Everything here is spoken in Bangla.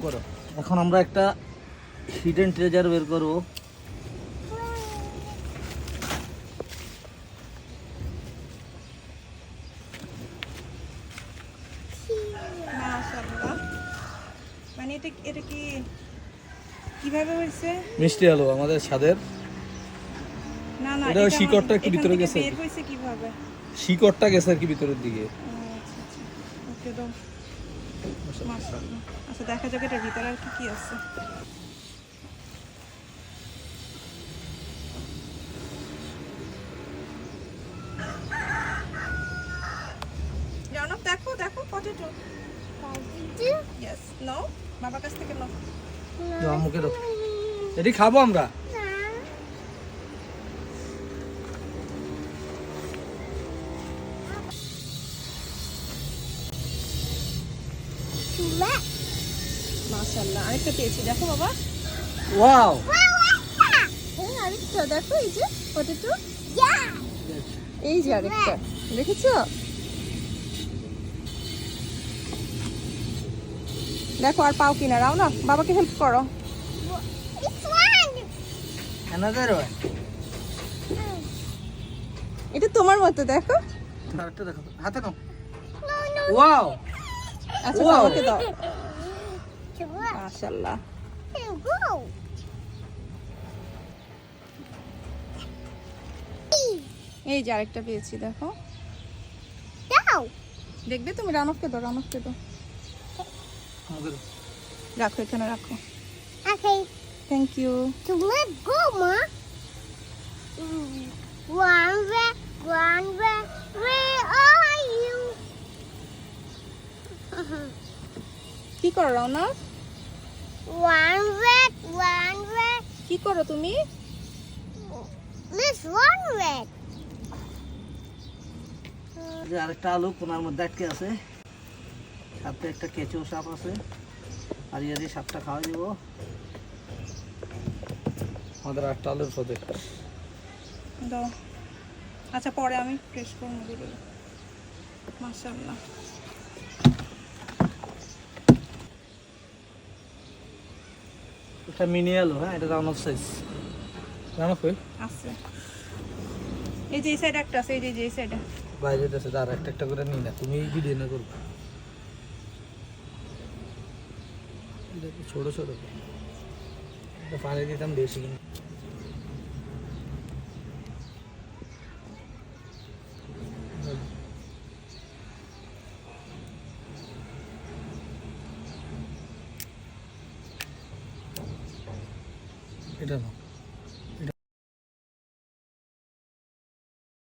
করো। এখন আমরা একটা হিডেন ট্রেজার বের করবো। মাশাআল্লাহ। মানে এটা কি কিভাবে হয়েছে? মিষ্টি আলু আমাদের স্বাদের। না না, এটা শিকড়টা একটু ভিতরে গেছে, বের হয়েছে কিভাবে? শিকড়টা গেছে আর কি ভিতরের দিকে। আচ্ছা আচ্ছা, ওকে দাও। মাশাআল্লাহ। আচ্ছা দেখা যাক এটার ভিতরে আর কি কি আছে। জানো, দেখো দেখো পটেটো। ইয়েস, নাও বাবার কাছ থেকে নাও। দাও মুখে দাও, এটি খাবো আমরা। মাশাআল্লাহ, আরেকটা পেয়েছি দেখো বাবা। ওয়াও, হ্যাঁ আরেকটা দেখো, এই যে পটেটো। এই যে আরেকটা, দেখেছো? দেখো আর পাও কিনা, রাও না বাবাকে হেল্প করো। another one। এটা তোমার মতো, দেখো। আরেকটা দেখো, হাতে নাও। ওয়াও, আচ্ছা Wow. বাবাকে দাও। মাশাআল্লাহ। এই যে আরেকটা পেয়েছি দেখো। দেখবে তুমি, রানবকে দাও, রানবকে দাও। মুখে দাও। রাখো এখানে রাখো। Okay, thank you. so let's go, Ma. One red, where are you? কি করো রাওনা? One red, কি করো তুমি? this one red. যে আরেকটা আলু কোনার মধ্যে আটকে আছে, সাথে একটা কেঁচো সাপ আছে। আর এই সাপটা খাওয়া দিব আমাদের আটটা আলুর প্রজেক্ট। দাও। আচ্ছা পরে আমি ফ্রেশ করে নেব। মাশাআল্লাহ। এটা মিনি আলু, হ্যাঁ এটা round of size. Round of আছে। এই যে এই সাইড একটা আছে, এই যে এই সাইডে। বাইরে আছে, আর একটা একটা করে নিই না, তুমি ভিডিও না করবে। এটা ছোট ছোট, এটা পানি দিতাম বেশি কিন্তু। এটা না